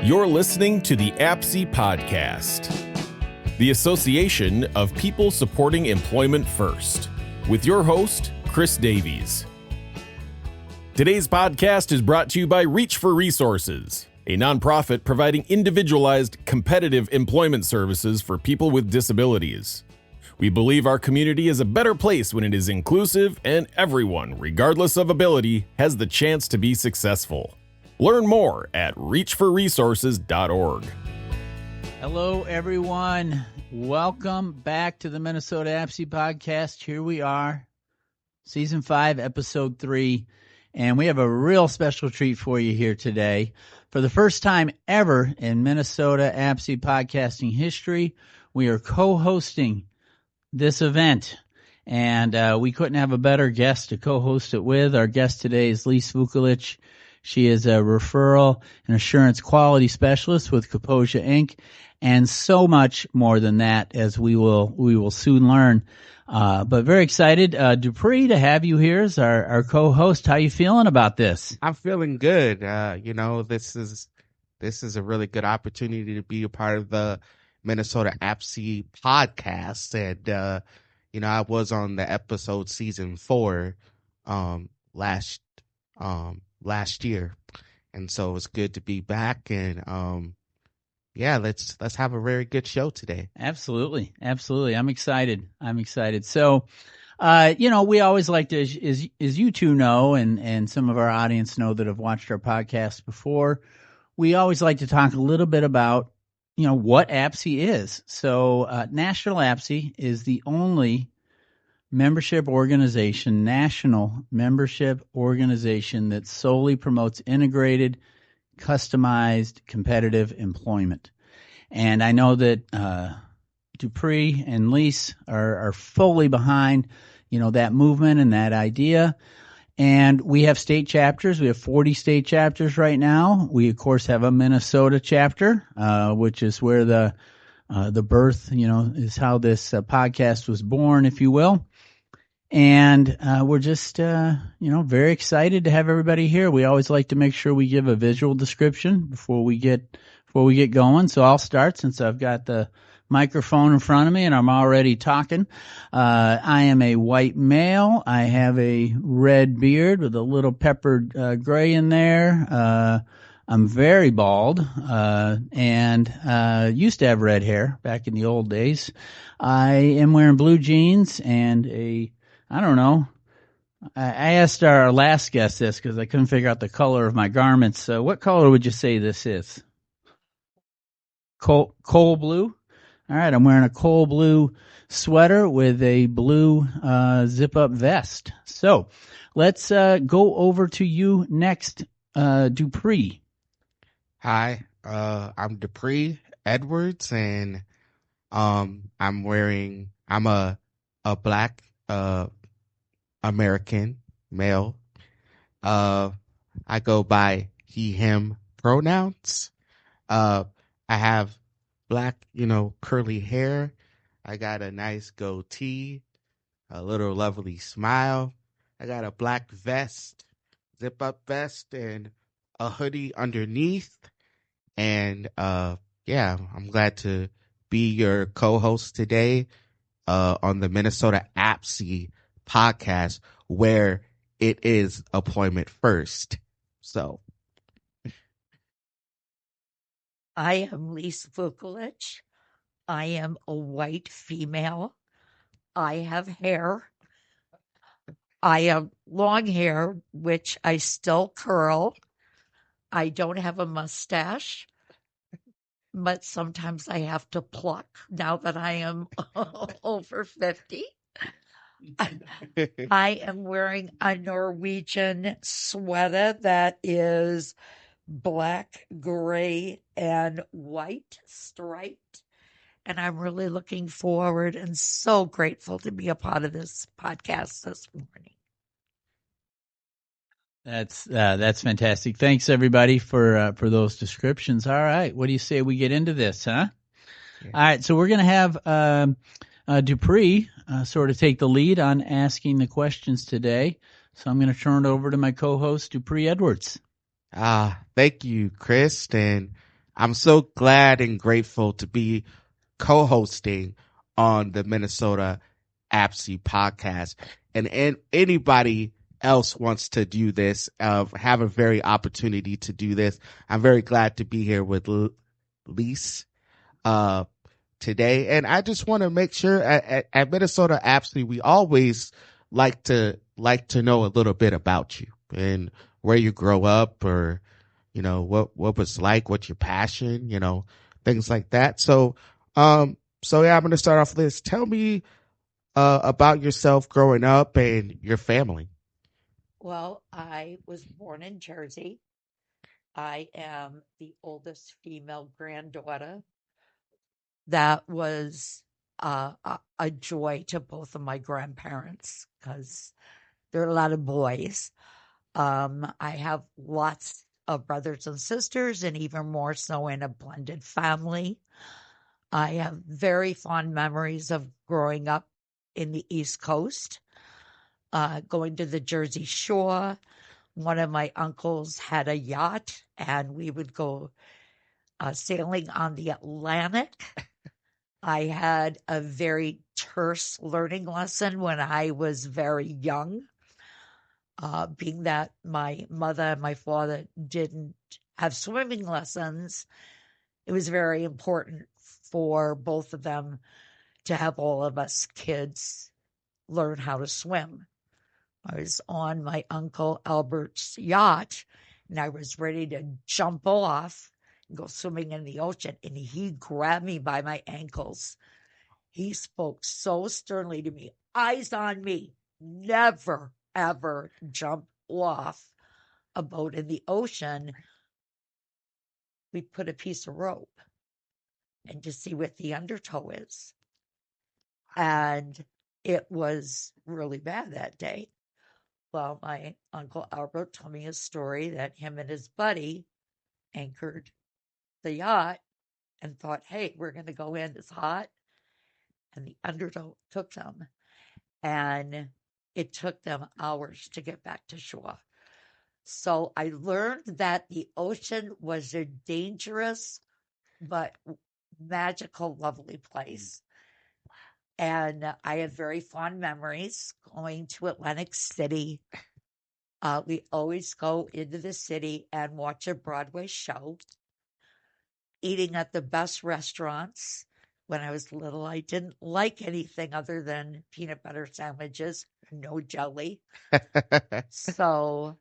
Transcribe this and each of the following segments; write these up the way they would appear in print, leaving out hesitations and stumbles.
You're listening to the APSE Podcast, the Association of People Supporting Employment First, with your host, Chris Davies. Today's podcast is brought to you by Reach for Resources, a nonprofit providing individualized, competitive employment services for people with disabilities. We believe our community is a better place when it is inclusive and everyone, regardless of ability, has the chance to be successful. Learn more at reachforresources.org. Hello, everyone. Welcome back to the Minnesota APSE Podcast. Here we are, Season 5, Episode 3, and we have a real special treat for you here today. For the first time ever in Minnesota APSE podcasting history, we are co-hosting this event, and we couldn't have a better guest to co-host it with. Our guest today is Lis Vukelich. She is a Referral and Assurance Quality Specialist with Kaposia, Inc., and so much more than that, as we will soon learn. But very excited, Dupree, to have you here as our co-host. How you feeling about this? I'm feeling good. This is a really good opportunity to be a part of the Minnesota APSE podcast, and I was on the episode season 4 last year, and so it's good to be back. And let's have a very good show today. Absolutely. I'm excited. So, we always like to, as you two know, and some of our audience know that have watched our podcast before, we always like to talk a little bit about what APSE is. So National APSE is the only national membership organization that solely promotes integrated, customized, competitive employment. And I know that Dupree and Lis are fully behind, that movement and that idea. And we have state chapters. We have 40 state chapters right now. We, of course, have a Minnesota chapter, which is where the birth, is how this podcast was born, if you will. And we're just, very excited to have everybody here. We always like to make sure we give a visual description before we get going. So I'll start, since I've got the microphone in front of me and I'm already talking. I am a white male. I have a red beard with a little peppered gray in there. I'm very bald and used to have red hair back in the old days. I am wearing blue jeans and I asked our last guest this because I couldn't figure out the color of my garments. So what color would you say this is? Coal blue? All right, I'm wearing a coal blue sweater with a blue zip-up vest. So let's go over to you next, Dupree. Hi, I'm Dupree Edwards, and I'm a black American male. I go by he, him pronouns. I have black, curly hair. I got a nice goatee, a little lovely smile. I got a black vest, zip-up vest, and a hoodie underneath. And I'm glad to be your co-host today on the Minnesota APSE podcast, where it is appointment first. So I am Lis Vukelich. I am a white female. I have hair. I have long hair, which I still curl. I don't have a mustache, but sometimes I have to pluck now that I am over 50. I am wearing a Norwegian sweater that is black, gray, and white striped. And I'm really looking forward and so grateful to be a part of this podcast this morning. That's fantastic. Thanks, everybody, for those descriptions. All right, what do you say we get into this, huh? Yeah. All right, so we're going to have Dupree sort of take the lead on asking the questions today. So I'm going to turn it over to my co-host, Dupree Edwards. Thank you, Chris. And I'm so glad and grateful to be co-hosting on the Minnesota APSI podcast. And anybody else wants to do this, have a very opportunity to do this. I'm very glad to be here with Lis today. And I just want to make sure at Minnesota APSI, we always like to know a little bit about you and where you grow up, or what was like, what's your passion, things like that. So yeah, I'm going to start off Liz. Tell me about yourself growing up and your family. Well, I was born in Jersey. I am the oldest female granddaughter. That was a joy to both of my grandparents because there are a lot of boys. I have lots of brothers and sisters, and even more so in a blended family. I have very fond memories of growing up in the East Coast, going to the Jersey Shore. One of my uncles had a yacht, and we would go sailing on the Atlantic. I had a very terse learning lesson when I was very young, being that my mother and my father didn't have swimming lessons. It was very important for both of them to have all of us kids learn how to swim. I was on my uncle Albert's yacht, and I was ready to jump off and go swimming in the ocean, and he grabbed me by my ankles. He spoke so sternly to me, eyes on me, never, ever jump off a boat in the ocean. We put a piece of rope and just see what the undertow is. And it was really bad that day. Well, my Uncle Albert told me a story that him and his buddy anchored the yacht and thought, hey, we're going to go in, it's hot. And the undertow took them. And it took them hours to get back to shore. So I learned that the ocean was a dangerous but magical, lovely place. And I have very fond memories going to Atlantic City. We always go into the city and watch a Broadway show, eating at the best restaurants. When I was little, I didn't like anything other than peanut butter sandwiches, no jelly. So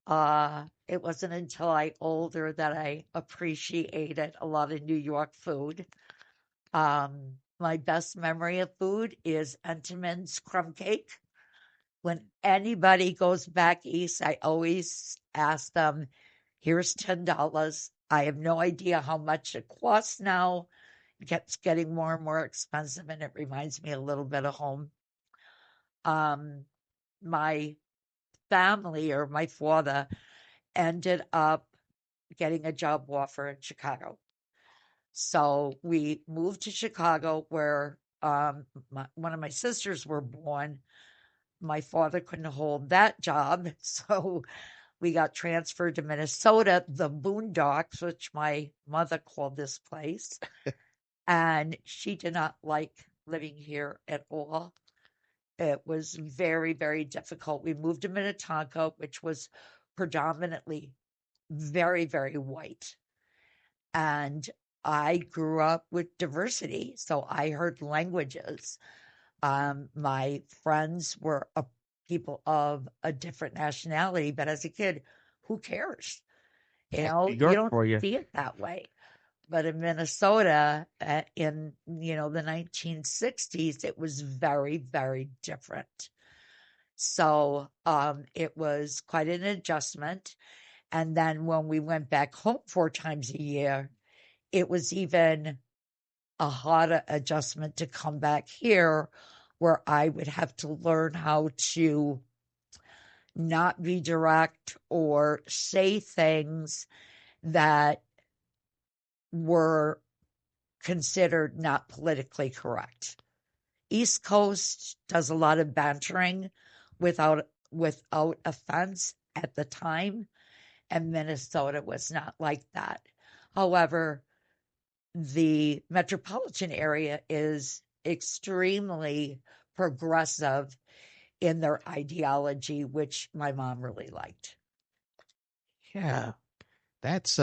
it wasn't until I older that I appreciated a lot of New York food. My best memory of food is Entenmann's crumb cake. When anybody goes back east, I always ask them, here's $10. I have no idea how much it costs now. It keeps getting more and more expensive, and it reminds me a little bit of home. My family, or my father, ended up getting a job offer in Chicago. So we moved to Chicago, where one of my sisters were born. My father couldn't hold that job, so we got transferred to Minnesota, the Boondocks, which my mother called this place. And she did not like living here at all. It was very, very difficult. We moved to Minnetonka, which was predominantly very, very white. And I grew up with diversity, so I heard languages. My friends were people of a different nationality, but as a kid, who cares? You know, New York you don't for you. see it that way. But in Minnesota, in the 1960s, it was very, very different. So it was quite an adjustment. And then when we went back home 4 times a year, it was even a harder adjustment to come back here, where I would have to learn how to not be direct or say things that were considered not politically correct. East Coast does a lot of bantering without offense at the time, and Minnesota was not like that. However, the metropolitan area is extremely progressive in their ideology, which my mom really liked. Yeah, that's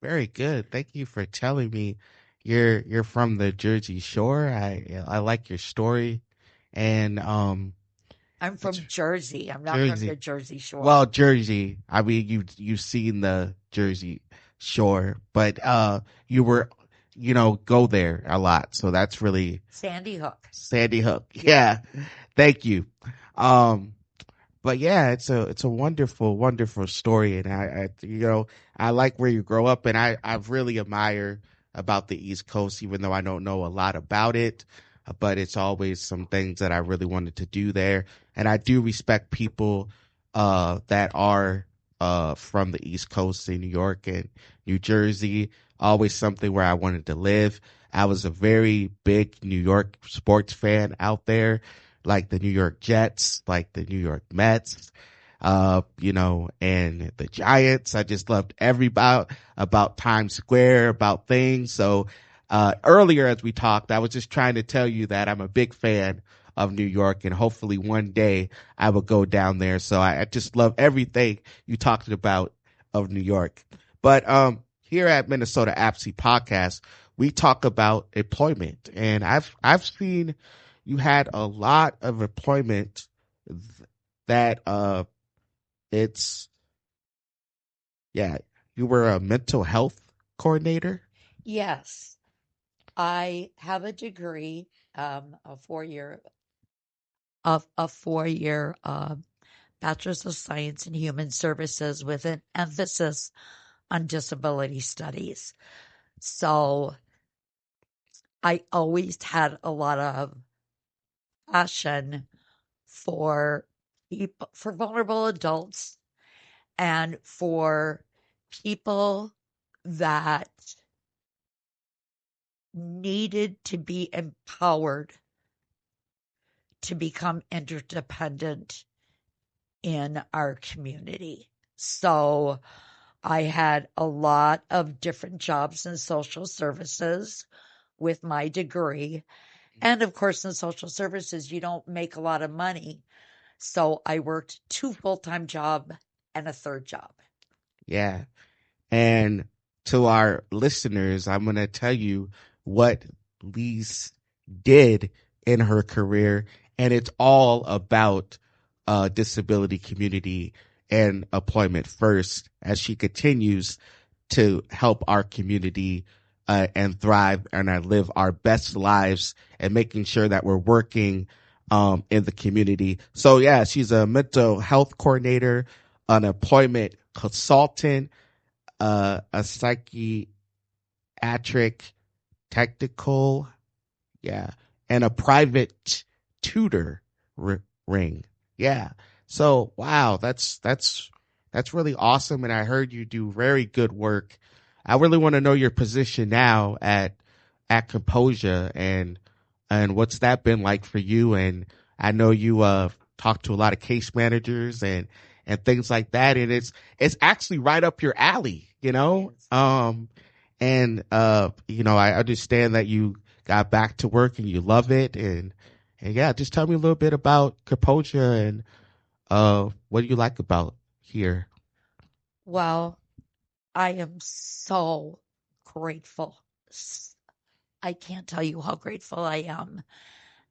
very good. Thank you for telling me you're from the Jersey Shore. I like your story, and I'm it's from Jersey. I'm not from the Jersey. Jersey Shore. Well, Jersey. I mean, you've seen the Jersey Shore, but you were, go there a lot. So that's really Sandy Hook. Sandy Hook. Yeah. Thank you. Um, but yeah, it's a wonderful, wonderful story, and I like where you grow up, and I really admire about the East Coast, even though I don't know a lot about it, but it's always some things that I really wanted to do there, and I do respect people that are from the East Coast in New York and New Jersey. Always something where I wanted to live. I was a very big New York sports fan out there, like the New York Jets, like the New York Mets, and the Giants. I just loved about Times Square, about things. So, earlier as we talked, I was just trying to tell you that I'm a big fan of New York, and hopefully one day I will go down there. So I just love everything you talked about of New York. But, here at Minnesota APSI podcast, we talk about employment, and I've seen you had a lot of employment that it's yeah, you were a mental health coordinator. Yes, I have a degree, a 4 year of a 4 year Bachelor's of Science in Human Services with an emphasis on disability studies. So I always had a lot of passion for people, for vulnerable adults, and for people that needed to be empowered to become interdependent in our community. So I had a lot of different jobs in social services with my degree. And of course, in social services, you don't make a lot of money. So I worked 2 full-time jobs and a third job. Yeah. And to our listeners, I'm going to tell you what Lise did in her career. And it's all about disability community and employment first as she continues to help our community and thrive and live our best lives and making sure that we're working in the community. So yeah, she's a mental health coordinator, an employment consultant, a psychiatric technical, yeah, and a private tutor ring. Yeah. So wow, that's really awesome, and I heard you do very good work. I really want to know your position now at Kaposia, and what's that been like for you. And I know you talk to a lot of case managers and things like that, and it's actually right up your alley, you know. And I understand that you got back to work and you love it, and yeah, just tell me a little bit about Kaposia and what do you like about here? Well, I am so grateful. I can't tell you how grateful I am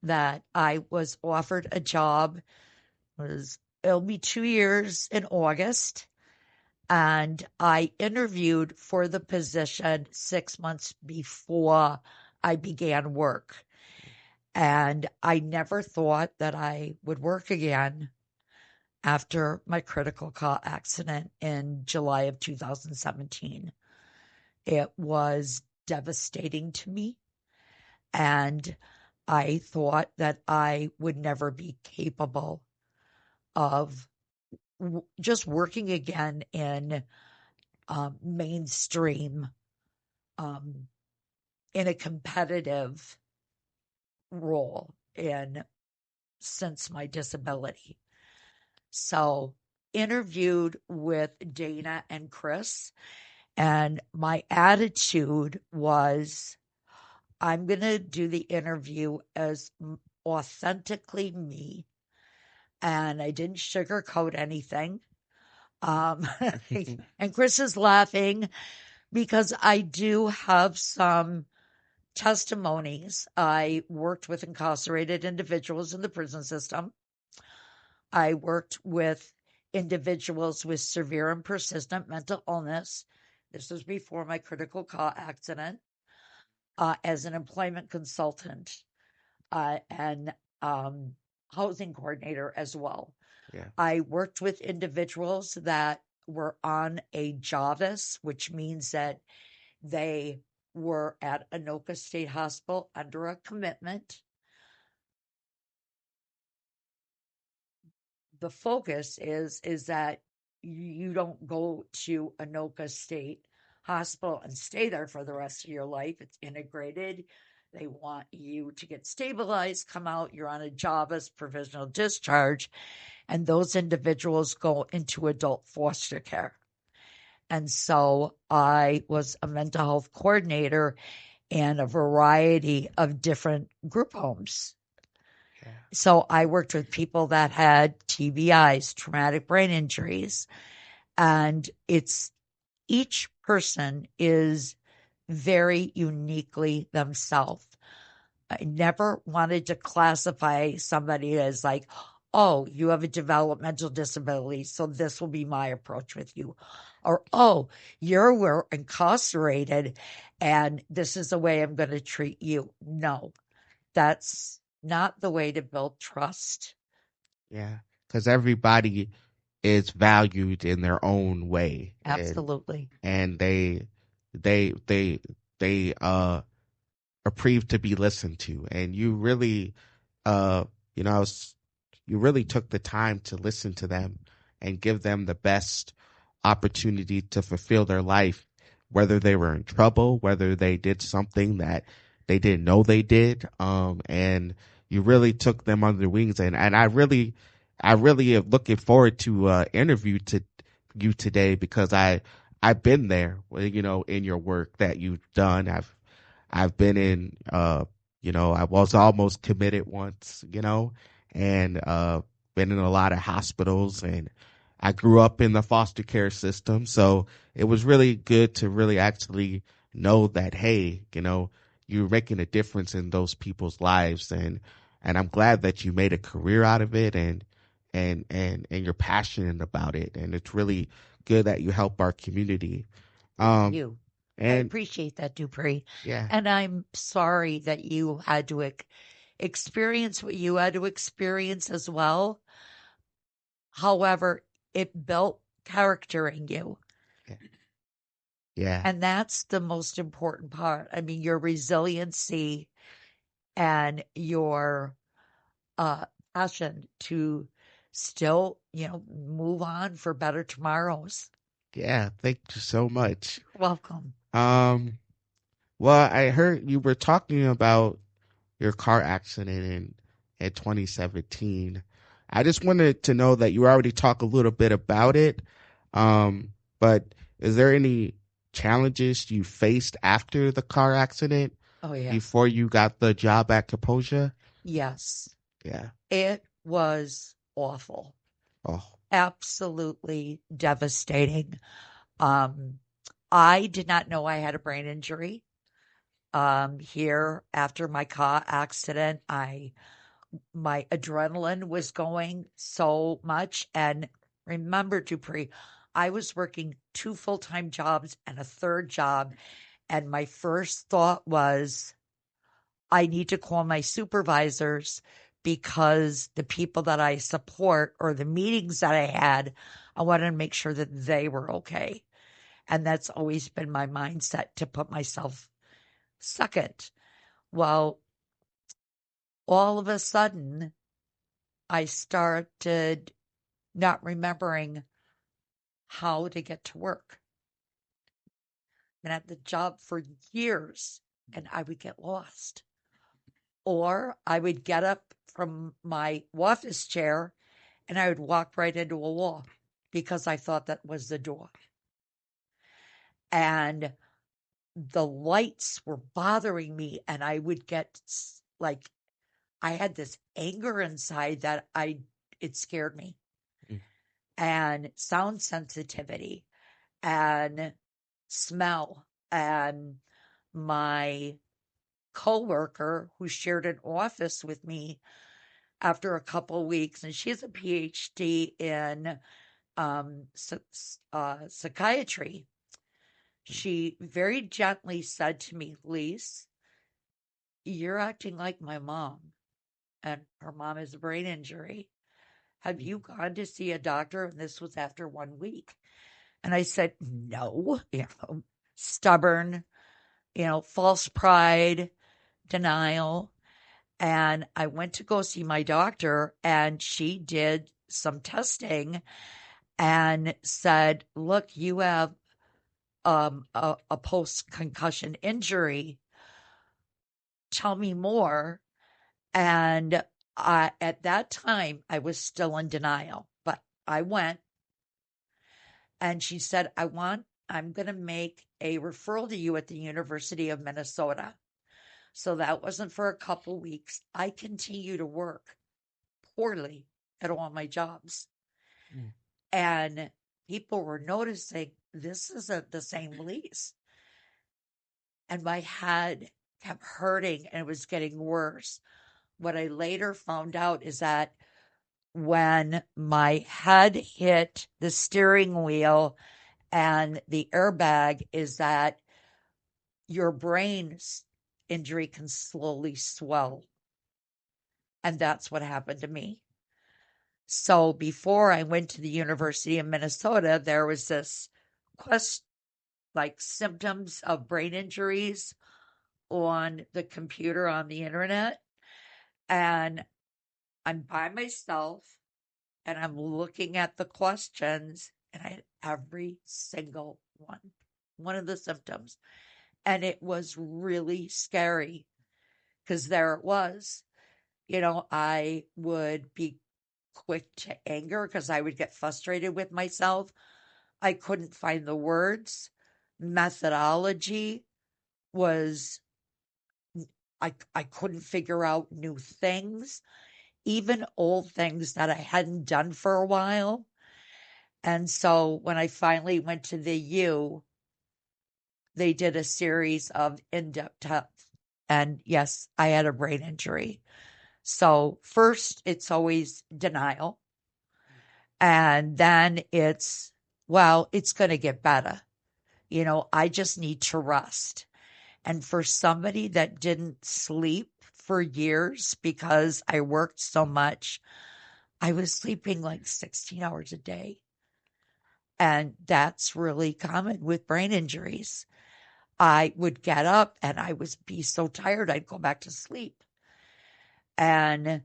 that I was offered a job. It'll be 2 years in August, and I interviewed for the position 6 months before I began work. And I never thought that I would work again after my critical car accident in July of 2017. It was devastating to me, and I thought that I would never be capable of just working again in mainstream, um, in a competitive role in since my disability. So interviewed with Dana and Chris, And my attitude was, I'm going to do the interview as authentically me. And I didn't sugarcoat anything. And Chris is laughing because I do have some testimonies. I worked with incarcerated individuals in the prison system. I worked with individuals with severe and persistent mental illness. This was before my critical car accident, as an employment consultant and housing coordinator as well. Yeah. I worked with individuals that were on a Davies, which means that they were at Anoka State Hospital under a commitment. The focus is that you don't go to Anoka State Hospital and stay there for the rest of your life. It's integrated. They want you to get stabilized, come out, you're on a Davies provisional discharge, and those individuals go into adult foster care. And so I was a mental health coordinator in a variety of different group homes. Yeah. So I worked with people that had TBIs, traumatic brain injuries, and each person is very uniquely themselves. I never wanted to classify somebody as like, oh, you have a developmental disability, so this will be my approach with you. Or, oh, we're incarcerated and this is the way I'm going to treat you. No, that's not the way to build trust. Yeah. Because everybody is valued in their own way. Absolutely. And they are proved to be listened to. And you really, you know, you really took the time to listen to them and give them the best opportunity to fulfill their life, whether they were in trouble, whether they did something that they didn't know they did. And you really took them under the wings. And I really am looking forward to interview to you today, because I've been there, you know, in your work that you've done. I've been in, you know, I was almost committed once, you know, and been in a lot of hospitals, and I grew up in the foster care system. So it was really good to really actually know that, hey, you know, you're making a difference in those people's lives. And I'm glad that you made a career out of it, and you're passionate about it. And it's really good that you help our community. Thank you. I And appreciate that, Dupree. yeah, And I'm sorry that you had to experience what you had to experience as well. However, it built character in you. yeah, And that's the most important part. I mean, your resiliency and your passion to still, move on for better tomorrows. yeah. Thank you so much. Welcome. Well, I heard you were talking about your car accident in 2017. I just wanted to know that you already talked a little bit about it. But is there any challenges you faced after the car accident Oh, yes. before you got the job at Kaposia? Yes. Yeah. It was awful. Oh, Absolutely devastating. I did not know I had a brain injury. Here after my car accident, my adrenaline was going so much. And remember, Dupree, I was working 2 full-time jobs and a third job. And my first thought was, I need to call my supervisors, because the people that I support or the meetings that I had, I wanted to make sure that they were okay. And that's always been my mindset, to put myself second. Well, all of a sudden, I started not remembering how to get to work. And at the job for years, and I would get lost. Or I would get up from my office chair and I would walk right into a wall because I thought that was the door. and the lights were bothering me, and I would get like, I had this anger inside that it scared me, and sound sensitivity and smell. And my coworker who shared an office with me after a couple of weeks, and she has a PhD in psychiatry. She very gently said to me, Lis, you're acting like my mom, and her mom has a brain injury. Have you gone to see a doctor? And this was after 1 week. And I said, no, stubborn, false pride, denial. And I went to go see my doctor, and she did some testing and said, look, you have a post-concussion injury. Tell me more. And at that time, I was still in denial, but I went, and she said, I'm going to make a referral to you at the University of Minnesota. So that wasn't for a couple weeks. I continue to work poorly at all my jobs. And people were noticing this isn't the same Lis. And my head kept hurting, and it was getting worse. What I later found out is that when my head hit the steering wheel and the airbag, is that your brain's injury can slowly swell. And that's what happened to me. So before I went to the University of Minnesota, there was this symptoms of brain injuries on the computer on the internet. And I'm by myself, and I'm looking at the questions, and I had every single one of the symptoms. And it was really scary, because there it was. I would be quick to anger because I would get frustrated with myself. I couldn't find the words. Methodology was, I couldn't figure out new things, even old things that I hadn't done for a while. And so when I finally went to the U, they did a series of in-depth tests. And yes, I had a brain injury. So first, it's always denial. And then it's going to get better. I just need to rest. And for somebody that didn't sleep for years because I worked so much, I was sleeping like 16 hours a day. And that's really common with brain injuries. I would get up and I would be so tired, I'd go back to sleep. And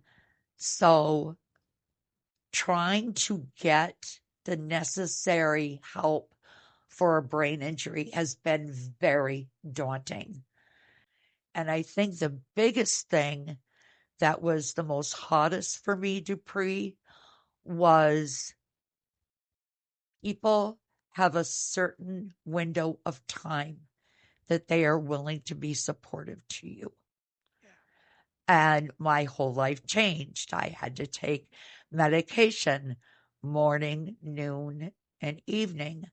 so trying to get the necessary help for a brain injury has been very daunting. And I think the biggest thing that was the most hardest for me, Dupree, was people have a certain window of time that they are willing to be supportive to you. And my whole life changed. I had to take medication morning, noon, and evening.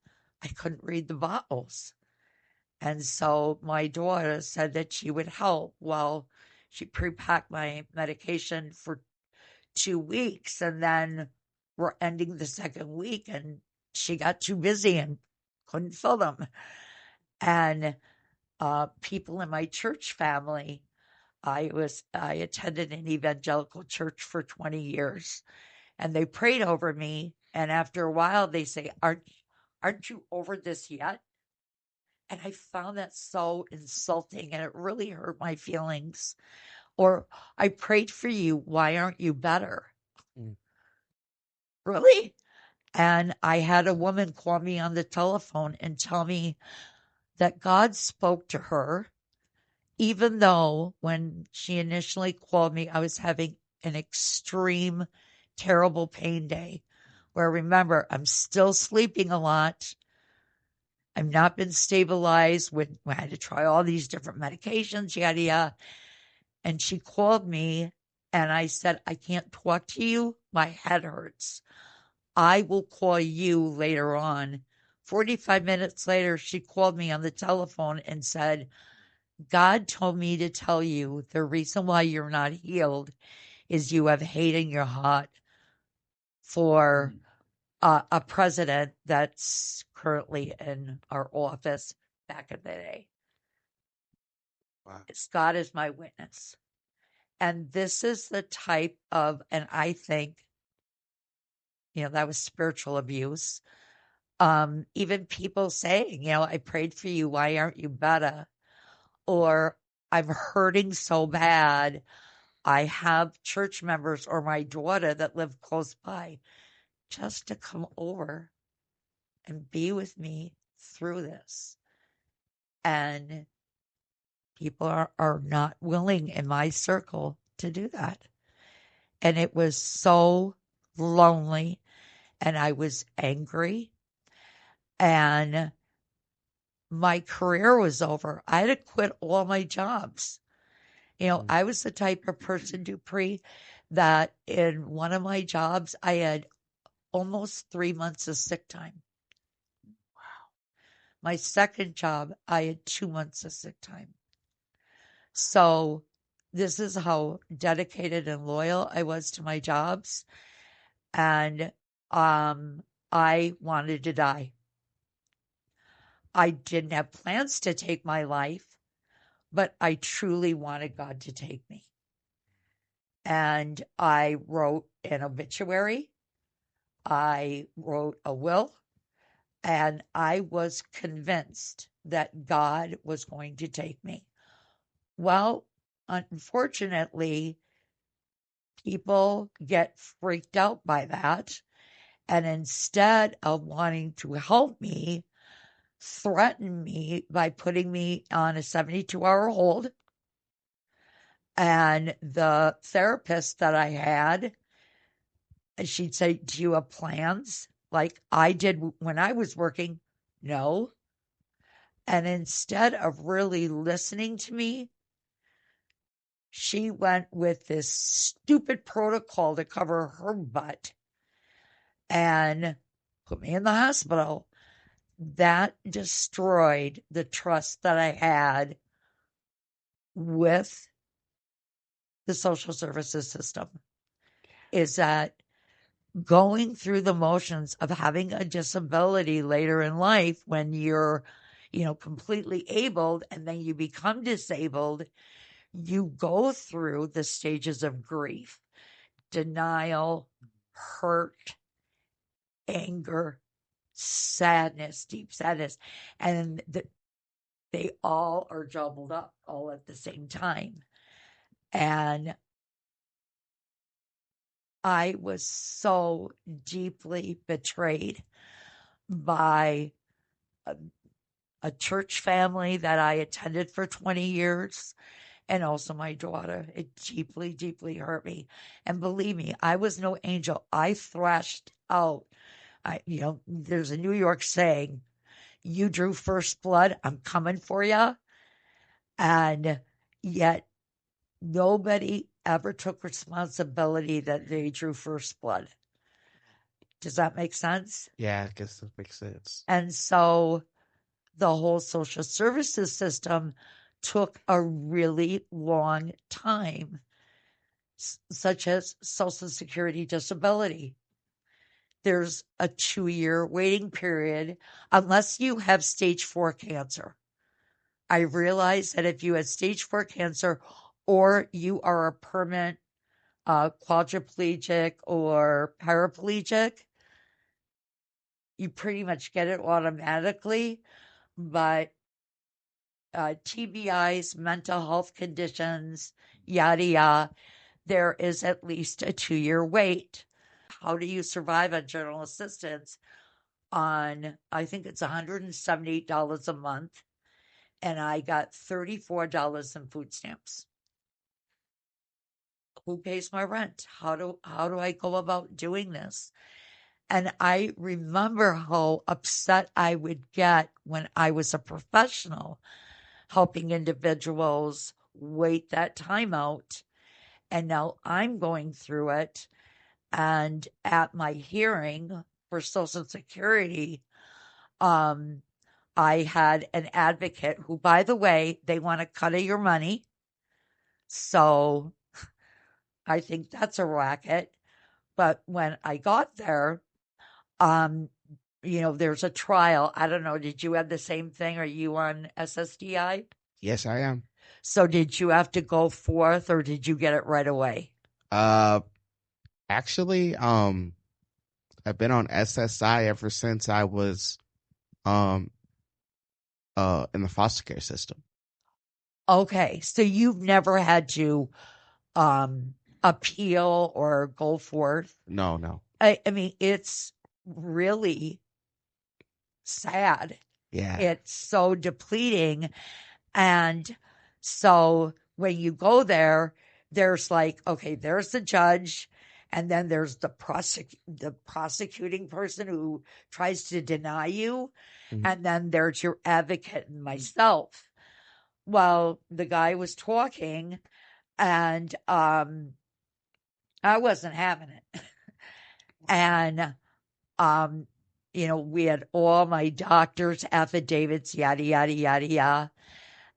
I couldn't read the bottles. And so my daughter said that she would help. Well, she pre-packed my medication for 2 weeks, and then we're ending the second week, and she got too busy and couldn't fill them. And people in my church family, I attended an evangelical church for 20 years, and they prayed over me. And after a while, they say, aren't you over this yet? And I found that so insulting, and it really hurt my feelings. Or, I prayed for you. Why aren't you better? Really? And I had a woman call me on the telephone and tell me that God spoke to her, even though when she initially called me, I was having an extreme, terrible pain day, where, remember, I'm still sleeping a lot. I've not been stabilized. I had to try all these different medications, yada, yada. And she called me and I said, I can't talk to you. My head hurts. I will call you later on. 45 minutes later, she called me on the telephone and said, God told me to tell you the reason why you're not healed is you have hate in your heart for a president that's currently in our office back in the day. Wow. God is my witness. And this is the type of, and I think, that was spiritual abuse. Even people saying, I prayed for you. Why aren't you better? Or I'm hurting so bad. I have church members or my daughter that live close by just to come over and be with me through this. And people are not willing in my circle to do that. And it was so lonely. And I was angry. And my career was over. I had to quit all my jobs. I was the type of person, Dupree, that in one of my jobs, I had almost 3 months of sick time. Wow. My second job, I had 2 months of sick time. So this is how dedicated and loyal I was to my jobs. And I wanted to die. I didn't have plans to take my life, but I truly wanted God to take me. And I wrote an obituary. I wrote a will. And I was convinced that God was going to take me. Well, unfortunately, people get freaked out by that. And instead of wanting to help me, threaten me by putting me on a 72-hour hold. And the therapist that I had, she'd say, do you have plans? Like I did when I was working? No. And instead of really listening to me, she went with this stupid protocol to cover her butt and put me in the hospital. That destroyed the trust that I had with the social services system. Is that going through the motions of having a disability later in life when you're, completely abled and then you become disabled, you go through the stages of grief, denial, hurt, anger, sadness, deep sadness. And they all are jumbled up all at the same time. And I was so deeply betrayed by a church family that I attended for 20 years and also my daughter. It deeply, deeply hurt me. And believe me, I was no angel. I thrashed out. There's a New York saying, you drew first blood, I'm coming for you. And yet nobody ever took responsibility that they drew first blood. Does that make sense? Yeah, I guess that makes sense. And so the whole social services system took a really long time, such as Social Security disability. There's a 2-year waiting period unless you have stage 4 cancer. I realize that if you had stage 4 cancer or you are a permanent quadriplegic or paraplegic, you pretty much get it automatically. But TBIs, mental health conditions, yada, yada, there is at least a 2-year wait. How do you survive on general assistance on, I think it's $178 a month, and I got $34 in food stamps. Who pays my rent? How do I go about doing this? And I remember how upset I would get when I was a professional helping individuals wait that time out. And now I'm going through it. And at my hearing for Social Security, I had an advocate who, by the way, they want a cut of your money. So I think that's a racket. But when I got there, there's a trial. I don't know. Did you have the same thing? Are you on SSDI? Yes, I am. So did you have to go forth or did you get it right away? Actually, I've been on SSI ever since I was in the foster care system. Okay. So you've never had to appeal or go forth? No. I mean, it's really sad. Yeah. It's so depleting. And so when you go there, there's like, okay, there's the judge, and then there's the prosecuting person who tries to deny you, Mhm. and then there's your advocate and myself. Well, the guy was talking, and I wasn't having it. And we had all my doctor's affidavits, yada, yada, yada, yada.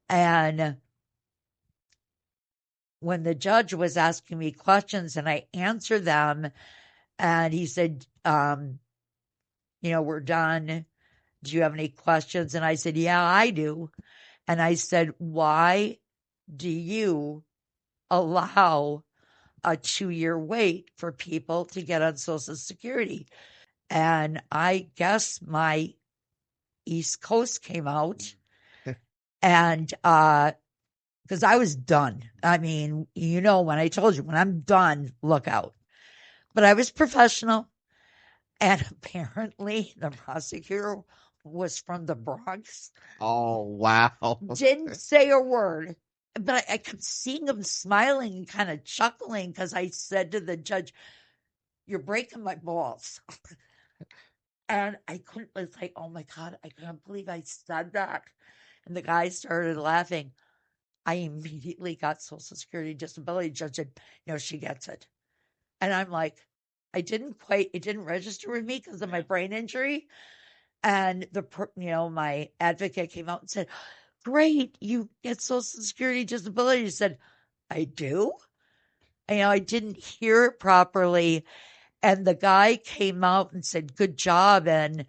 And when the judge was asking me questions and I answered them, and he said, we're done. Do you have any questions? And I said, yeah, I do. And I said, why do you allow a 2-year wait for people to get on Social Security? And I guess my East Coast came out. And because I was done. I mean, when I told you, when I'm done, look out. But I was professional. And apparently the prosecutor was from the Bronx. Oh, wow. Didn't say a word. But I kept seeing him smiling and kind of chuckling because I said to the judge, you're breaking my balls. And I couldn't, it's like, oh my God, I can't believe I said that. And the guy started laughing. I immediately got Social Security disability. Judge said, no, she gets it. And I'm like, it didn't register with me because of my brain injury. And my advocate came out and said, great, you get Social Security disability. He said, I do. I didn't hear it properly. And the guy came out and said, good job. And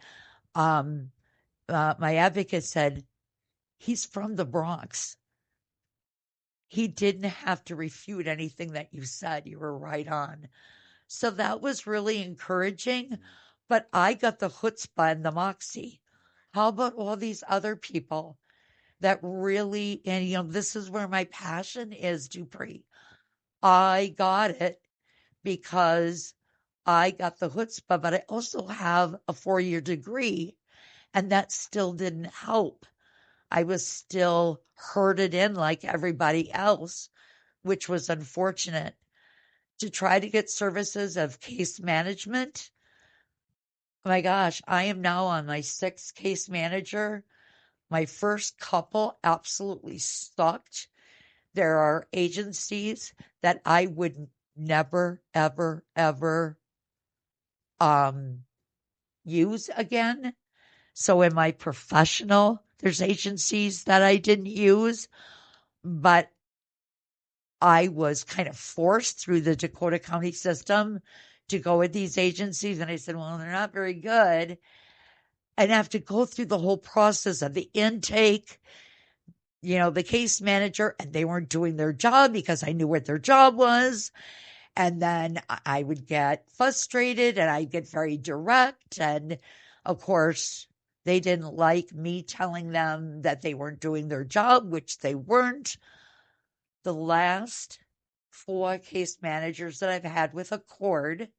my advocate said, he's from the Bronx. He didn't have to refute anything that you said. You were right on. So that was really encouraging. But I got the chutzpah and the moxie. How about all these other people that really, and this is where my passion is, Dupree. I got it because I got the chutzpah, but I also have a 4-year degree, and that still didn't help. I was still herded in like everybody else, which was unfortunate. To try to get services of case management. Oh my gosh, I am now on my 6th case manager. My first couple absolutely sucked. There are agencies that I would never, ever, ever use again. So in my professional, there's agencies that I didn't use, but I was kind of forced through the Dakota County system to go with these agencies. And I said, well, they're not very good. And I have to go through the whole process of the intake, the case manager, and they weren't doing their job because I knew what their job was. And then I would get frustrated and I'd get very direct. And of course, they didn't like me telling them that they weren't doing their job, which they weren't. The last 4 case managers that I've had with Accord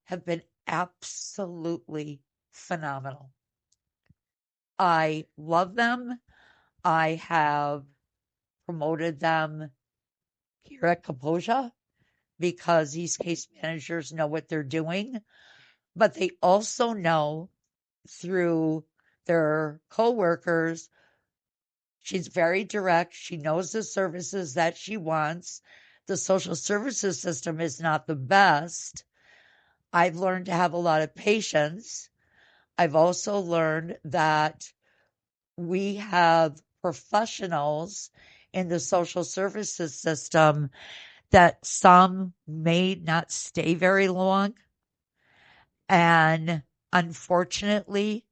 have been absolutely phenomenal. I love them. I have promoted them here at Kaposia because these case managers know what they're doing. but they also know through their coworkers, she's very direct. She knows the services that she wants. The social services system is not the best. I've learned to have a lot of patience. I've also learned that we have professionals in the social services system that some may not stay very long. And unfortunately,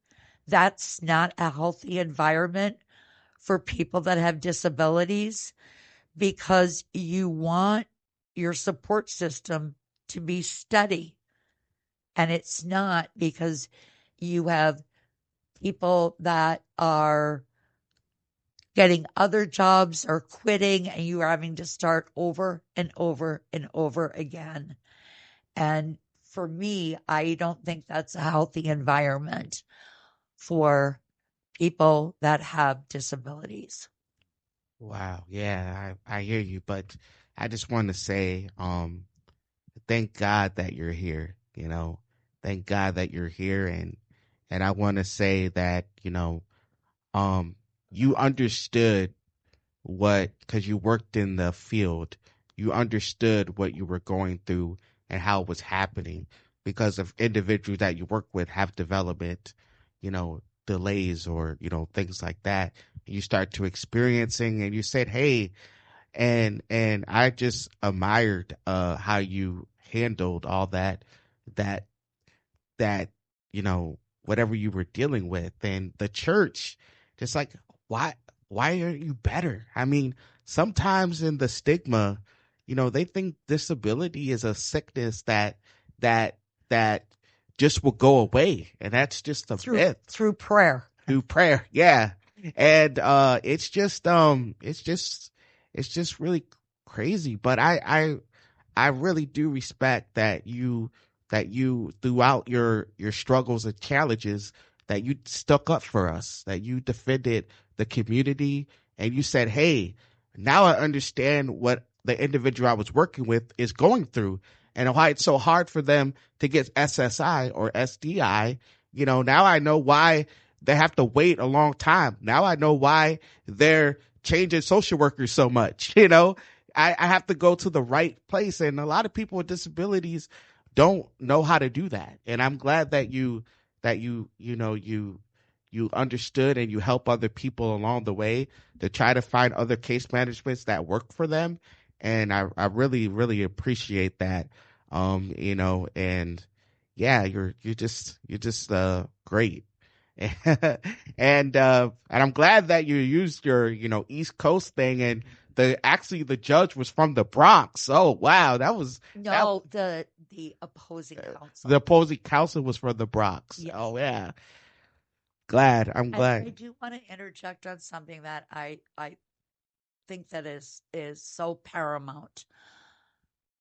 that's not a healthy environment for people that have disabilities, because you want your support system to be steady. And it's not, because you have people that are getting other jobs or quitting, and you are having to start over and over and over again. And for me, I don't think that's a healthy environment for people that have disabilities. Wow. Yeah, I hear you, but I just want to say, thank God that you're here, thank God that you're here. And I want to say that, you understood because you worked in the field, you understood what you were going through and how it was happening, because of individuals that you work with have development, delays or, things like that. You start to experiencing and you said, hey, and I just admired how you handled all that that whatever you were dealing with. And the church just like, why aren't you better? I mean, sometimes in the stigma, they think disability is a sickness that that just will go away, and that's just a myth. Through prayer. Through prayer, yeah. And it's just really crazy. But I really do respect that you throughout your struggles and challenges, that you stuck up for us, that you defended the community, and you said, hey, now I understand what the individual I was working with is going through and why it's so hard for them to get SSI or SDI. Now I know why they have to wait a long time. Now I know why they're changing social workers so much. I have to go to the right place. And a lot of people with disabilities don't know how to do that. And I'm glad that you understood and you help other people along the way to try to find other case managements that work for them. And I really, really appreciate that. And yeah, you're just great. And I'm glad that you used your, East Coast thing, and the judge was from the Bronx. Oh, wow. The opposing counsel. The opposing counsel was from the Bronx. Yes. Oh, yeah. I'm glad. I do want to interject on something that I think that is so paramount.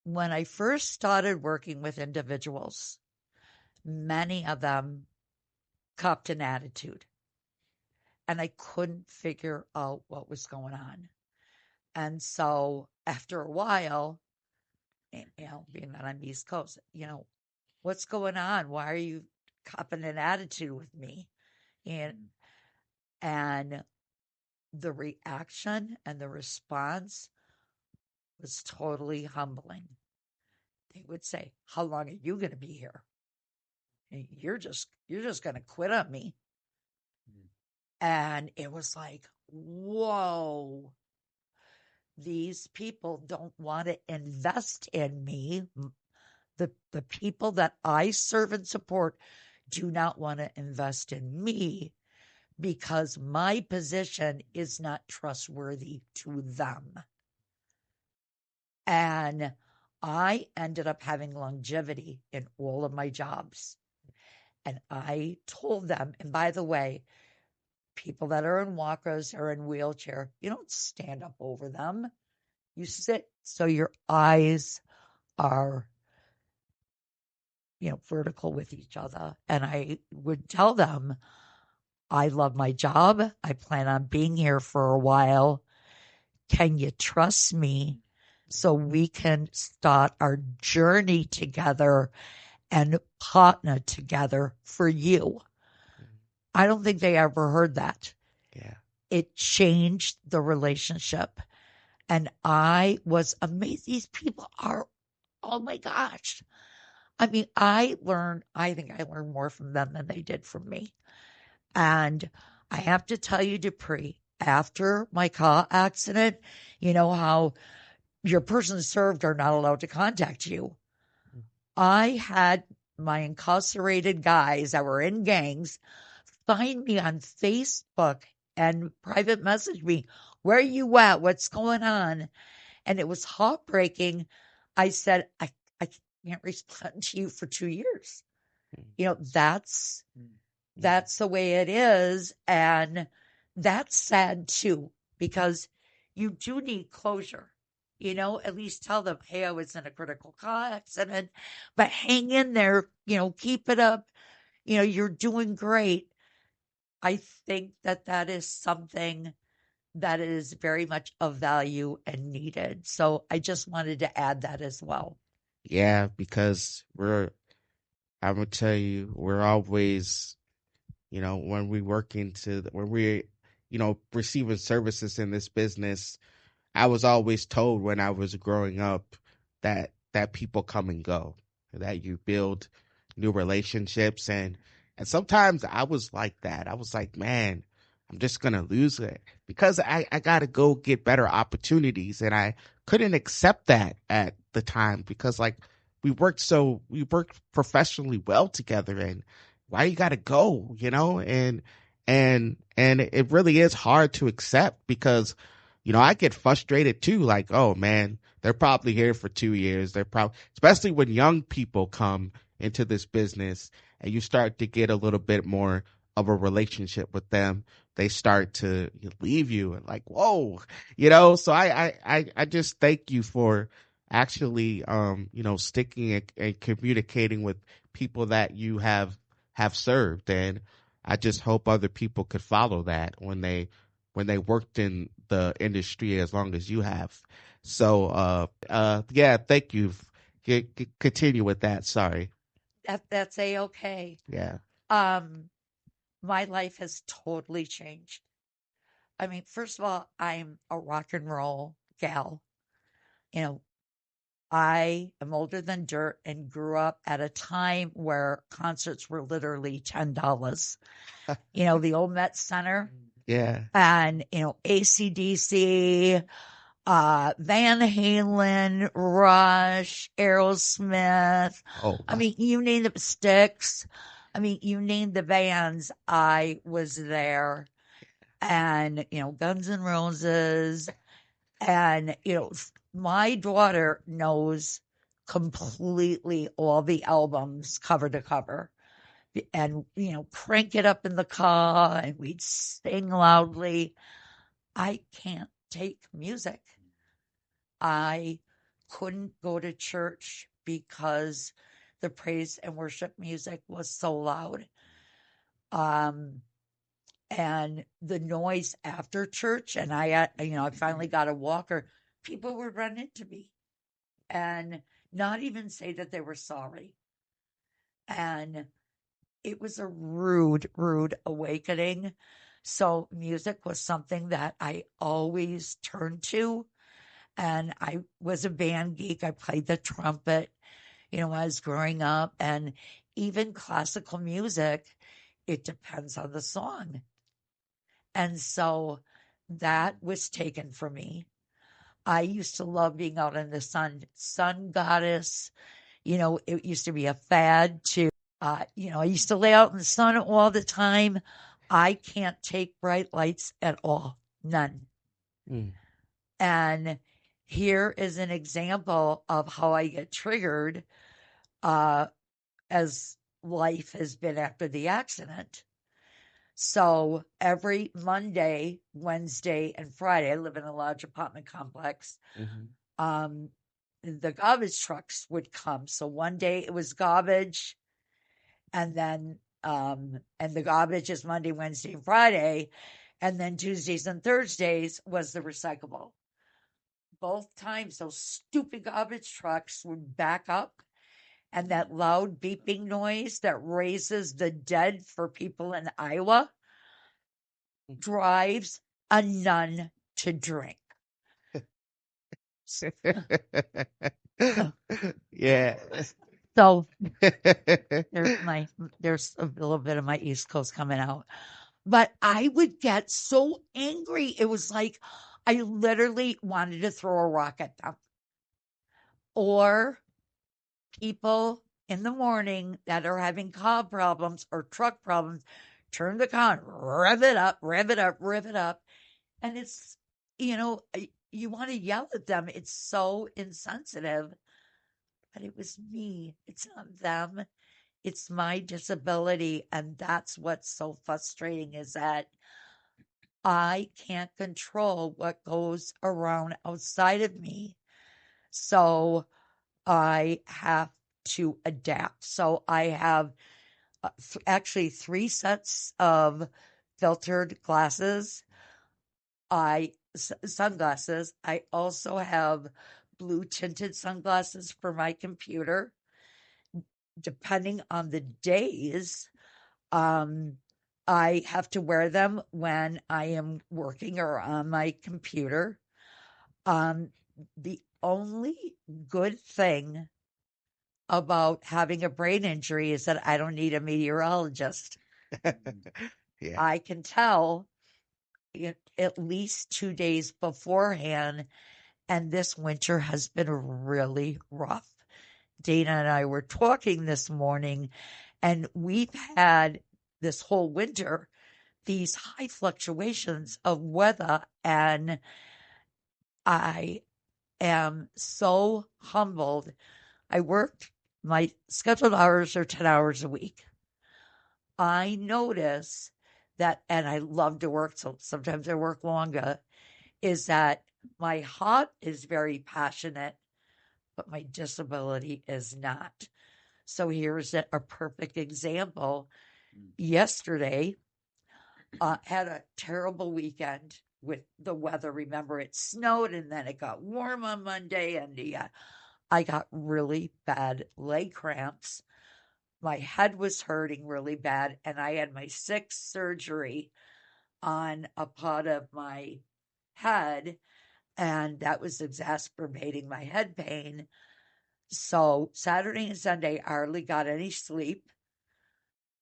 When I first started working with individuals, many of them copped an attitude, and I couldn't figure out what was going on. And so after a while, being that I'm East Coast, what's going on? Why are you copping an attitude with me? And the reaction and the response was totally humbling. They would say, how long are you going to be here? You're just going to quit on me. And it was like, whoa, these people don't want to invest in me. The people that I serve and support do not want to invest in me because my position is not trustworthy to them. And I ended up having longevity in all of my jobs. And I told them, and by the way, people that are in walkers or in wheelchair, you don't stand up over them. You sit so your eyes are, vertical with each other. And I would tell them, I love my job. I plan on being here for a while. Can you trust me so we can start our journey together and partner together for you. I don't think they ever heard that. Yeah. It changed the relationship. And I was amazed. These people are, oh my gosh. I mean, I think I learned more from them than they did from me. And I have to tell you, Dupree, after my car accident, you know how your person served are not allowed to contact you. I had my incarcerated guys that were in gangs find me on Facebook and private message me, where are you at? What's going on? And it was heartbreaking. I said, I can't respond to you for 2 years. You know, that's the way it is. And that's sad too, because you do need closure. You know, at least tell them, hey, I was in a critical car accident, but hang in there, you know, keep it up. You know, you're doing great. I think that is something that is very much of value and needed. So I just wanted to add that as well. Yeah, because I'm gonna tell you, we're always, when we work when we're, receiving services in this business, I was always told when I was growing up that people come and go, that you build new relationships, and sometimes I was like that. I was like, man, I'm just gonna lose it because I gotta go get better opportunities, and I couldn't accept that at the time because like we worked professionally well together, and why you gotta go, and it really is hard to accept because I get frustrated too. Like, oh man, they're probably here for 2 years. They're probably, especially when young people come into this business and you start to get a little bit more of a relationship with them, they start to leave you and like, whoa, So I just thank you for actually, sticking and communicating with people that you have served, and I just hope other people could follow that when they worked in the industry as long as you have. So, yeah, thank you. Continue with that. Sorry. That's a-okay. Yeah. My life has totally changed. I mean, first of all, I'm a rock and roll gal. You know, I am older than dirt and grew up at a time where concerts were literally $10. The old Met Center. Yeah. And, AC/DC, Van Halen, Rush, Aerosmith. Oh, I mean, you name the Styx. I mean, you name the bands, I was there. And, Guns N' Roses. And, my daughter knows completely all the albums cover to cover. And, crank it up in the car and we'd sing loudly. I can't take music. I couldn't go to church because the praise and worship music was so loud. And the noise after church, and I finally got a walker, people would run into me and not even say that they were sorry. And it was a rude awakening. So music was something that I always turned to. And I was a band geek. I played the trumpet, when I was growing up. And even classical music, it depends on the song. And so that was taken from me. I used to love being out in the sun goddess. It used to be a fad to, I used to lay out in the sun all the time. I can't take bright lights at all. None. Mm. And here is an example of how I get triggered as life has been after the accident. So every Monday, Wednesday, and Friday, I live in a large apartment complex. Mm-hmm. The garbage trucks would come. So one day it was garbage, and then and the garbage is Monday, Wednesday, and Friday, and then Tuesdays and Thursdays was the recyclable. Both times those stupid garbage trucks would back up, and that loud beeping noise that raises the dead for people in Iowa drives a nun to drink. Yeah. So there's a little bit of my East Coast coming out. But I would get so angry. It was like I literally wanted to throw a rock at them. Or people in the morning that are having car problems or truck problems, turn the car, rev it up, rev it up, rev it up. And it's, you want to yell at them. It's so insensitive. But it was me. It's not them. It's my disability. And that's what's so frustrating is that I can't control what goes around outside of me. So I have to adapt. So I have actually 3 sets of filtered glasses. Sunglasses. I also have blue tinted sunglasses for my computer. Depending on the days, I have to wear them when I am working or on my computer. The only good thing about having a brain injury is that I don't need a meteorologist. Yeah. I can tell at least 2 days beforehand, and this winter has been really rough. Dana and I were talking this morning, and we've had this whole winter these high fluctuations of weather, and I am so humbled. My scheduled hours are 10 hours a week. I notice that, and I love to work, so sometimes I work longer, is that my heart is very passionate, but my disability is not. So here's a perfect example. Yesterday, had a terrible weekend with the weather. Remember, it snowed and then it got warm on Monday, and I got really bad leg cramps. My head was hurting really bad, and I had my 6th surgery on a part of my head, and that was exacerbating my head pain. So Saturday and Sunday, I hardly got any sleep.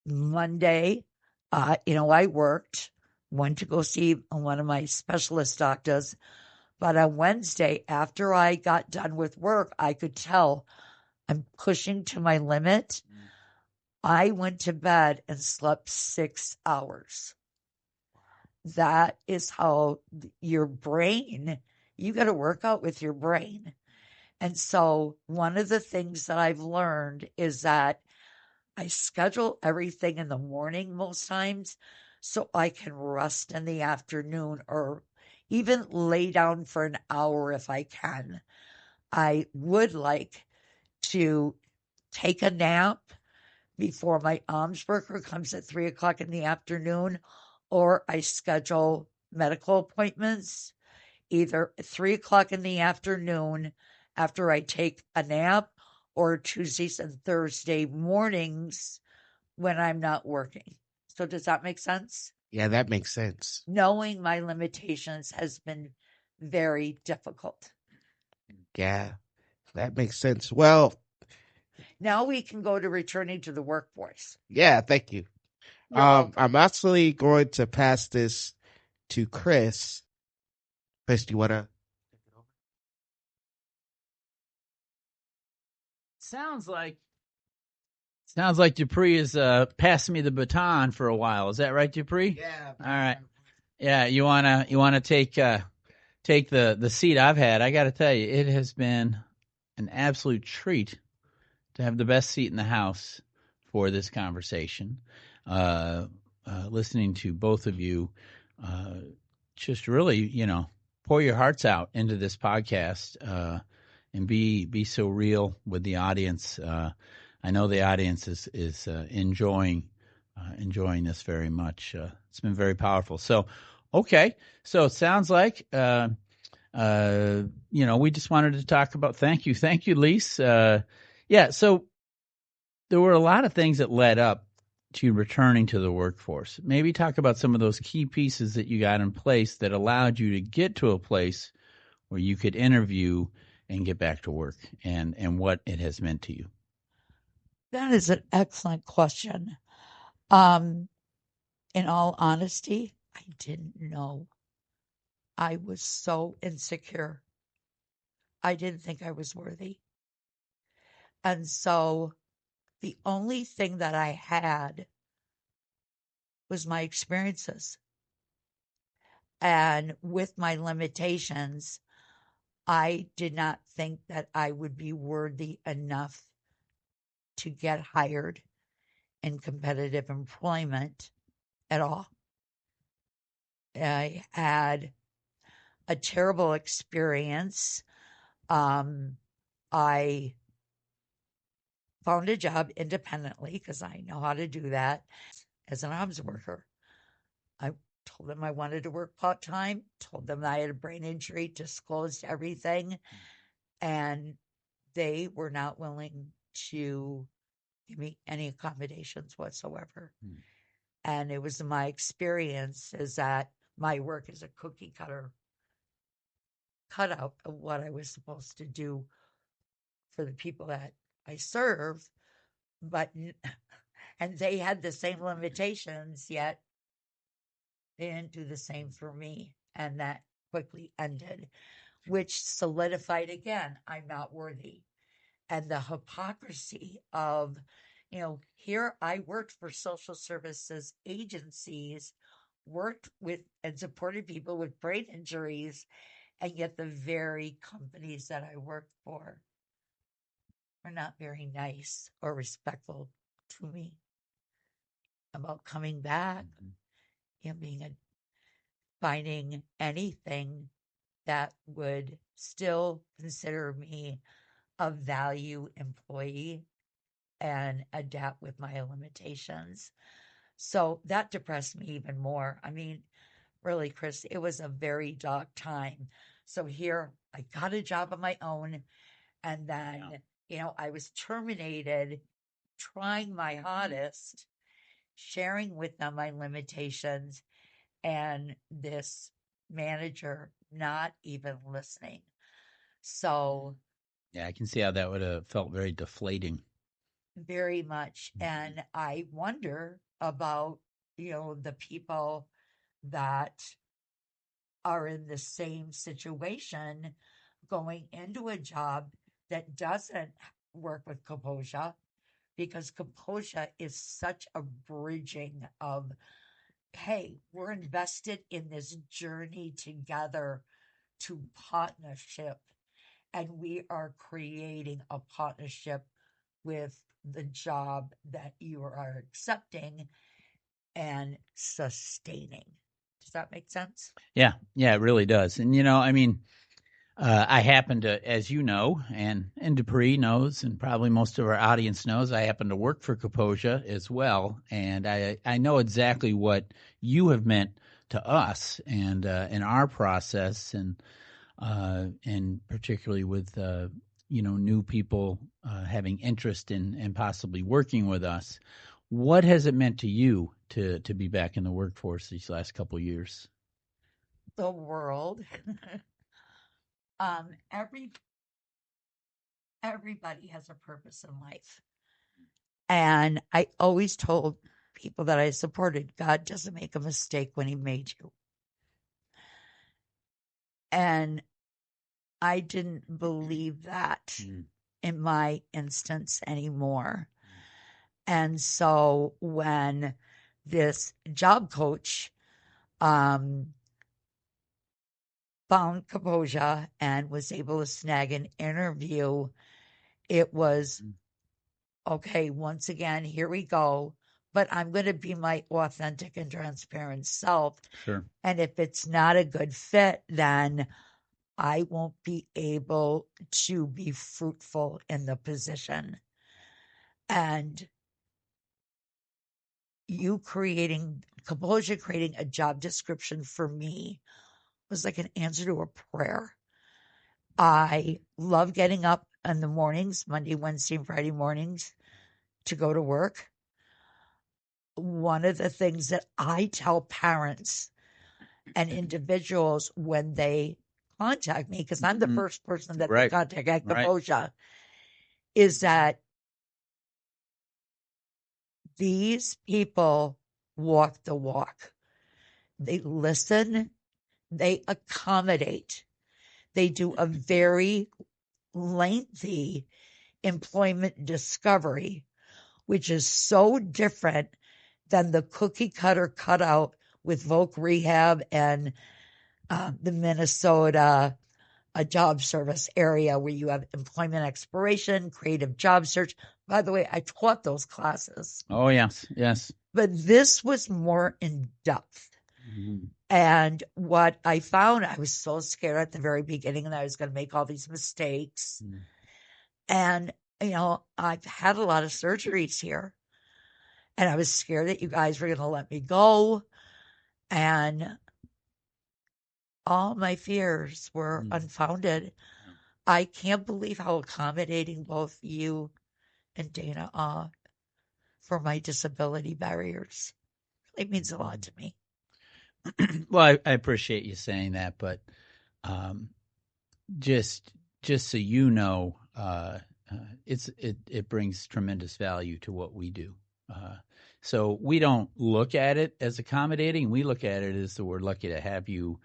Monday, I worked, went to go see one of my specialist doctors. But on Wednesday, after I got done with work, I could tell I'm pushing to my limit. I went to bed and slept 6 hours. That is how your brain, you got to work out with your brain. And so one of the things that I've learned is that I schedule everything in the morning most times so I can rest in the afternoon or even lay down for an hour if I can. I would like to take a nap before my arms worker comes at 3:00 in the afternoon, or I schedule medical appointments either at 3:00 in the afternoon after I take a nap, or Tuesdays and Thursday mornings when I'm not working. So does that make sense? Yeah, that makes sense. Knowing my limitations has been very difficult. Yeah, that makes sense. Well, Now we can go to returning to the workforce. yeah, thank you. You're welcome. I'm actually going to pass this to Chris. Chris, do you want to? Sounds like Dupree is passing me the baton for a while. Is that right, Dupree? Yeah. All right. Yeah, you wanna take the seat I've had. I got to tell you, it has been an absolute treat to have the best seat in the house for this conversation. Listening to both of you, just really, pour your hearts out into this podcast and be so real with the audience. I know the audience is enjoying this very much. It's been very powerful. So, okay. So it sounds like, we just wanted to talk about, thank you, Lis. So there were a lot of things that led up to returning to the workforce. Maybe talk about some of those key pieces that you got in place that allowed you to get to a place where you could interview and get back to work, and what it has meant to you. That is an excellent question. In all honesty, I didn't know. I was so insecure. I didn't think I was worthy. And so the only thing that I had was my experiences. And with my limitations, I did not think that I would be worthy enough to get hired in competitive employment at all. I had a terrible experience. I found a job independently because I know how to do that as an arms worker. I told them I wanted to work part-time, told them I had a brain injury, disclosed everything, and they were not willing to give me any accommodations whatsoever. And it was my experience is that my work is a cookie cutout of what I was supposed to do for the people that I serve, and they had the same limitations, yet they didn't do the same for me. And that quickly ended, which solidified again, I'm not worthy. And the hypocrisy of, here I worked for social services agencies, worked with and supported people with brain injuries, and yet the very companies that I worked for were not very nice or respectful to me about coming back, finding anything that would still consider me a value employee and adapt with my limitations. So that depressed me even more. I mean, really, Chris, it was a very dark time. So here I got a job of my own, and then, I was terminated, trying my hardest, sharing with them my limitations, and this manager not even listening. So, yeah, I can see how that would have felt very deflating. Very much. And I wonder about, the people that are in the same situation going into a job that doesn't work with Kaposia, because Kaposia is such a bridging of, hey, we're invested in this journey together to partnership, and we are creating a partnership with the job that you are accepting and sustaining. Does that make sense? Yeah, it really does. And I happen to, as you know, and Dupree knows, and probably most of our audience knows, I happen to work for Kaposia as well, and I know exactly what you have meant to us and in our process, and particularly with new people having interest in possibly working with us. What has it meant to you to be back in the workforce these last couple of years? The world. Everybody has a purpose in life. And I always told people that I supported, God doesn't make a mistake when he made you. And I didn't believe that in my instance anymore. And so when this job coach found Kaposia and was able to snag an interview, it was, okay, once again, here we go. But I'm going to be my authentic and transparent self. Sure. And if it's not a good fit, then I won't be able to be fruitful in the position. And Kaposia creating a job description for me was like an answer to a prayer. I love getting up in the mornings, Monday, Wednesday, and Friday mornings, to go to work, one of the things that I tell parents and individuals when they contact me, because I'm the first person that they contact at Kaposia, is that these people walk the walk. They listen, they accommodate, they do a very lengthy employment discovery, which is so different than the cookie cutter cutout with Voc Rehab and the Minnesota job service area where you have employment exploration, creative job search. By the way, I taught those classes. Oh, yes, yes. But this was more in depth. Mm-hmm. And what I found, I was so scared at the very beginning that I was going to make all these mistakes. Mm. And, you know, I've had a lot of surgeries here. And I was scared that you guys were going to let me go. And all my fears were unfounded. I can't believe how accommodating both you and Dana are for my disability barriers. It means a lot to me. Well, I appreciate you saying that, but just so you know, it brings tremendous value to what we do. So we don't look at it as accommodating. We look at it as that we're lucky to have you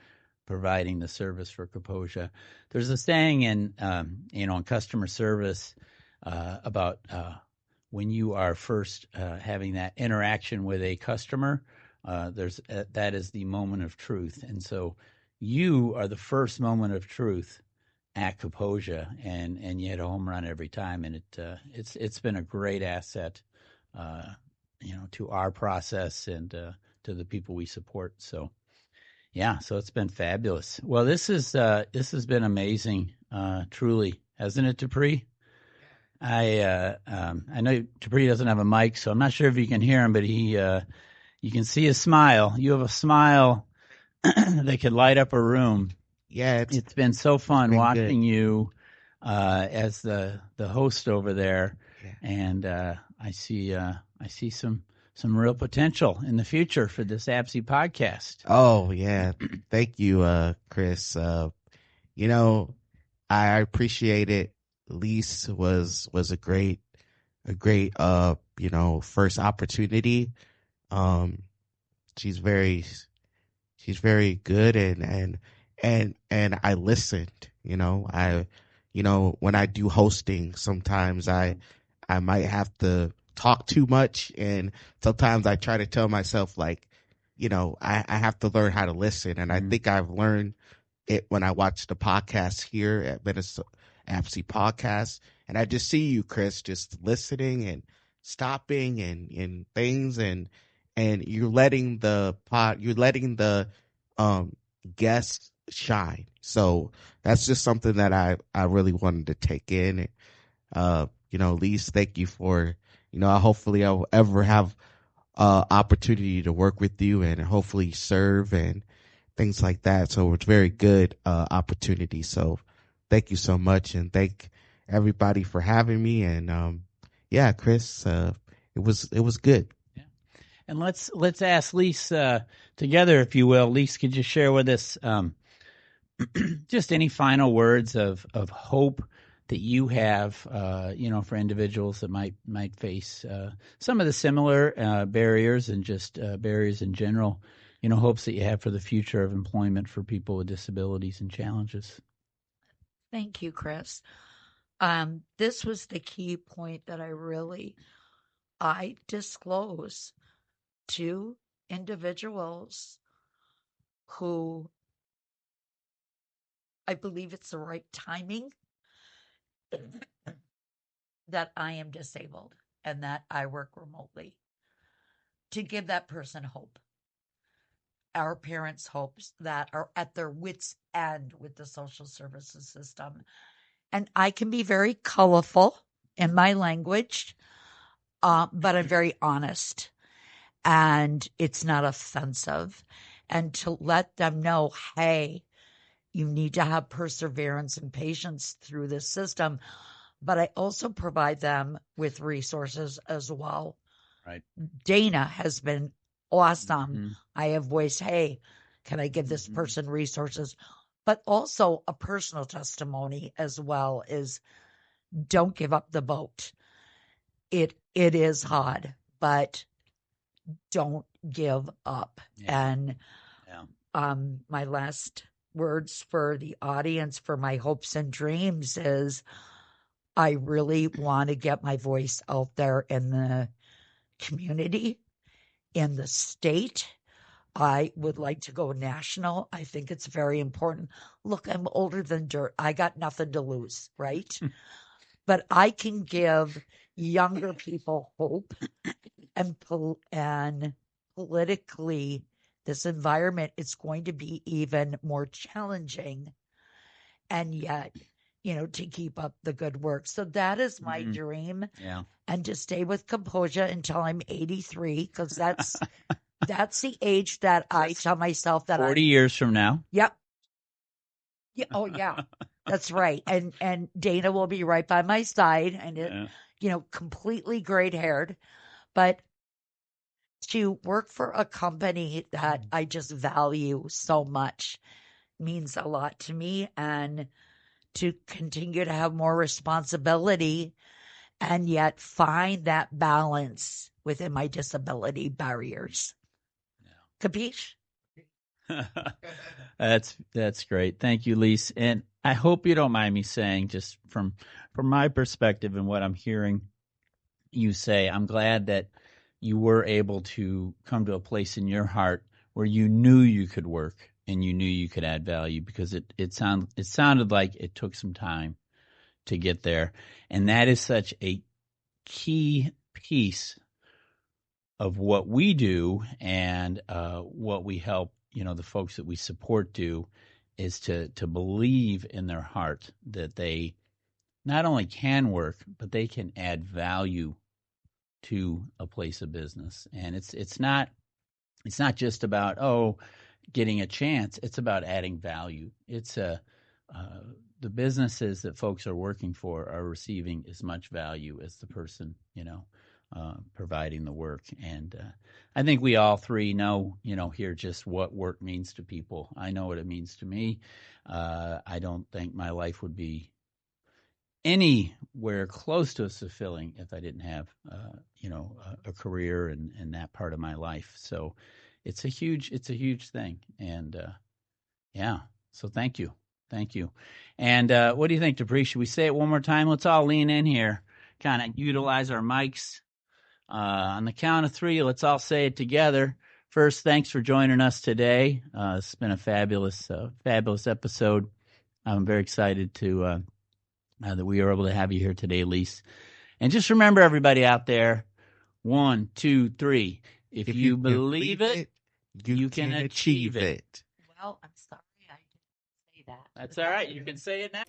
providing the service for Kaposia. There's a saying in customer service about when you are first having that interaction with a customer, that is the moment of truth. And so you are the first moment of truth at Kaposia, and you hit a home run every time, and it's been a great asset, to our process and to the people we support. So. Yeah, so it's been fabulous. Well, this has been amazing, truly, hasn't it, Dupree? I know Dupree doesn't have a mic, so I'm not sure if you can hear him, but you can see his smile. You have a smile that could light up a room. Yeah, it's been so fun watching you as the host over there, and I see some real potential in the future for this APSI podcast. Oh, yeah. Thank you, Chris. I appreciate it. Lis was a great, first opportunity. She's very good and I listened, when I do hosting, sometimes I might have to talk too much, and sometimes I try to tell myself I have to learn how to listen, and I think I've learned it when I watch the podcast here at Minnesota APSI Podcast, and I just see you, Chris, just listening and stopping and things, and you're letting the guests shine. So that's just something that I really wanted to take in. Lis, thank you for, hopefully I'll ever have opportunity to work with you and hopefully serve and things like that. So it's very good opportunity. So thank you so much, and thank everybody for having me. And Chris, it was good. Yeah. And let's ask Lis together, if you will. Lis, could you share with us just any final words of hope that you have, for individuals that might face some of the similar barriers and just barriers in general, hopes that you have for the future of employment for people with disabilities and challenges? Thank you, Chris. This was the key point that I disclose to individuals who I believe it's the right timing that I am disabled and that I work remotely, to give that person hope. Our parents' hopes that are at their wits' end with the social services system. And I can be very colorful in my language, but I'm very honest, and it's not offensive. And to let them know, hey, you need to have perseverance and patience through this system. but I also provide them with resources as well. Right. Dana has been awesome. Mhm. I have voiced, hey, can I give this Mhm. person resources? But also a personal testimony as well is don't give up the boat. It is hard, but don't give up. Yeah. And Yeah. my last words for the audience for my hopes and dreams is I really want to get my voice out there in the community, in the state. I would like to go national. I think it's very important. Look, I'm older than dirt. I got nothing to lose, right? But I can give younger people hope, and politically, this environment is going to be even more challenging, and yet, to keep up the good work. So that is my Mhm. dream, Yeah. and to stay with Kaposia until I'm 83, because that's the age that I tell myself that 40 years from now. Yep. Yeah. Oh, yeah. That's right. And Dana will be right by my side, and Yeah. completely gray haired, but to work for a company that I just value so much means a lot to me, and to continue to have more responsibility and yet find that balance within my disability barriers. Capiche? That's great. Thank you, Lis. And I hope you don't mind me saying, just from my perspective and what I'm hearing you say, I'm glad that you were able to come to a place in your heart where you knew you could work and you knew you could add value, because it sounded like it took some time to get there. And that is such a key piece of what we do, and what we help the folks that we support do, is to believe in their heart that they not only can work, but they can add value to a place of business. And it's not just about getting a chance. It's about adding value. It's the businesses that folks are working for are receiving as much value as the person providing the work. And I think we all three know here just what work means to people. I know what it means to me. I don't think my life would be anywhere close to as fulfilling if I didn't have a career in that part of my life. So it's a huge thing. And yeah, so thank you. And what do you think, Dupree? Should we say it one more time? Let's all lean in here, kind of utilize our mics. On the count of 3, let's all say it together. First, thanks for joining us today. It's been a fabulous episode. I'm very excited to that we are able to have you here today, Lis. And just remember, everybody out there, 1, 2, 3. If you believe it, you can achieve it. Well, I'm sorry I didn't say that. That's all right. You can say it now.